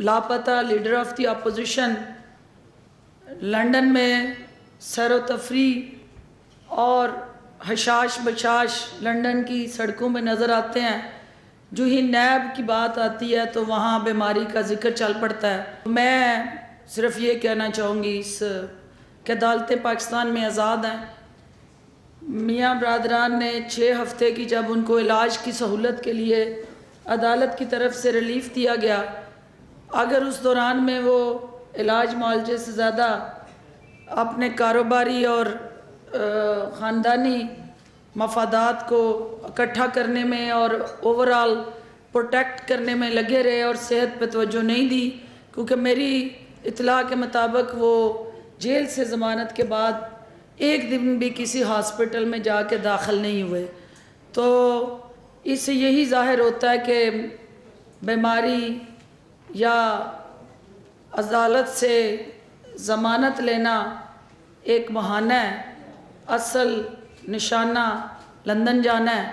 لاپتہ leader of the opposition London میں سیر و تفریح اور حشاش بشاش لندن کی سڑکوں میں نظر آتے ہیں. جو ہی نیب کی بات آتی ہے تو وہاں بیماری کا ذکر چل پڑتا ہے. میں صرف یہ کہنا چاہوں گی کہ عدالتیں پاکستان میں آزاد ہیں. میاں برادران نے 6 ہفتے کی جب ان کو علاج کی سہولت کے لیے عدالت کی طرف سے ریلیف دیا گیا، اگر اس دوران میں وہ علاج معالجے سے زیادہ اپنے کاروباری اور خاندانی مفادات کو اکٹھا کرنے میں اور اوورال پروٹیکٹ کرنے میں لگے رہے اور صحت پہ توجہ نہیں دی، کیونکہ میری اطلاع کے مطابق وہ جیل سے ضمانت کے بعد ایک دن بھی کسی ہاسپٹل میں جا کے داخل نہیں ہوئے، تو اس سے یہی ظاہر ہوتا ہے کہ بیماری یا عدالت سے ضمانت لینا ایک بہانہ ہے، اصل نشانہ لندن جانا ہے.